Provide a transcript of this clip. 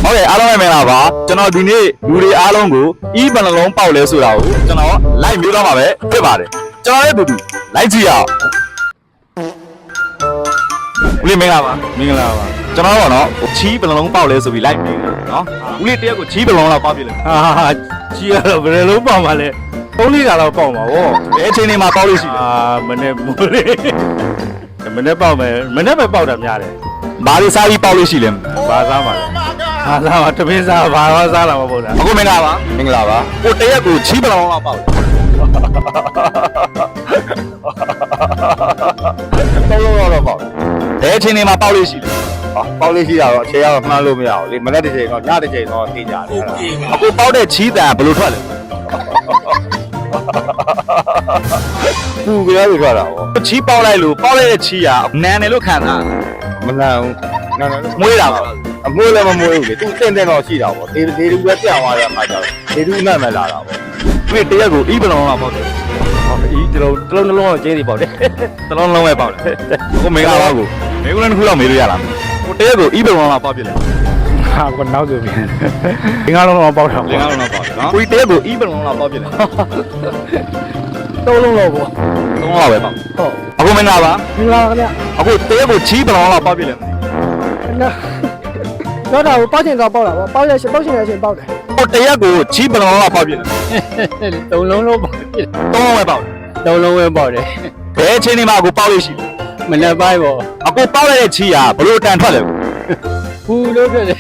ဟုတ်ကဲ့အားလုံးပဲမင်္ဂလာပါကျွန်တော်ဒီနေ့လူတွေအားလုံးကိုဤဘယ်နှလုံးပေါက်လဲဆိုတာကိုကျွန်တော်လိုက်မျိုးတော့မှာပဲဖြစ်ပါတယ်ကျွန်တော်ရဲ့တူတူလိုက်ကြည့်ရအောင်ဦးလေးမင်္ဂလာပါမင်္ဂလာပါကျွန်တော်ကတော့ချီးဘယ်နှလုံးပေါက်လဲဆိုပြီးလိုက်ပြီးနော်ဦးလေးတရက်ကိုချီးဘယ်နှလုံးလောက်ပေါက်ပြလဲဟာချီးရတော့ဘယ်လုံးပေါက်မှာလဲ3-4ခါတော့ပေါက်မှာဗောဘယ်အချိန်နေမှာပေါက်လို့ရှိလဲမနေ့မိုးလေးမနေ့ပေါက်မယ်မနေ့ပဲပေါက်တာများတယ်ဘာလို့စားပြီးပေါက်လို့ရှိလဲဘာစားပါလဲဘာစားပါတပင်းစားဘာရောစားတာမဟုတ်လားအခုမင်္ဂလာပါမင်္ဂလာပါကိုတရက်ကိုချီးဘယ်နှလုံးလောက်ပေါက်လဲ3လုံးတော့ပေါက်ဘယ်အချိန်နေမှာပေါက်လို့ရှိလဲပေါက်လေးရှိတာတော့အချိန်ကတော့မှန်းလို့မရဘူးလေမနေ့တစ်ချိန်တော့ညတစ်ချိန်တော့သိကြတယ်အခုပေါက်တဲ့ချီးတန်ဘယ်လိုထွက်လဲသူကလည်းထွက်တာဗောချီးပေါက်လိုက်လို့ပေါက်လိုက်တဲ့ချီးကနန်တယ်လို့ခံတာမနန်ဘူးနန်တယ်မွေးတာပါအမွေးလည်းမမွေးဘူးလေသူတင့်တော့ရှိတာဗောဒေလူပဲပြန့်သွားတဲ့အခါကျတော့ဒေလူနဲ့မှလာတာဗောဒီတရက်ကိုဤဘယ်လုံးလောက်ပေါက်တယ်ဤတစ်လုံးနှလုံးတော့ကျင်းနေပေါက်တယ်တစ်လုံးလုံးပဲပေါက်တယ်ကိုမင်္ဂလာပါကိုမင်္ဂလာတစ်ခုလောက်မေးလို့ရလားကိုတရက်ကိုဤဘယ်လုံးလောက်ပေါက်ပြလဲဟာကနောက်ဆိုပြန်ငါးလုံးတော့ပေါက်တာငါးလုံးတော့ပေါက်တယ်နော်ကိုတရက်ကိုဤဘယ်လုံးလောက်ပေါက်ပြလဲ3လုံးတော့ဗော3လုံးလောက်ပဲပေါက်ဟုတ်အခုမင်္ဂလာပါမင်္ဂလာပါခင်ဗျအခုတရက်ကိုချီးဘယ်လုံးလောက်ပေါက်ပြလဲတော့တာကိုပေါက်ချင်တော့ပေါက်တာပေါ့ပေါက်ရရှင်ပေါက်ချင်တဲ့အချိန်ပေါက်တယ်ကိုတရက်ကိုချီးဘယ်လုံးလောက်ပေါက်ပြလဲ3လုံးလုံးပေါက်ပြ3လုံးပဲပေါက်တယ်3လုံးပဲပေါက်တယ်ဘယ်အချိန်နေမှာကိုပေါက်လို့ရှိလဲမနေ့ပိုင်းဗောအခုပေါက်လိုက်တဲ့ချီးကဘယ်လိုတန်ထွက်လဲဘူးလို့ဖြစ်တယ်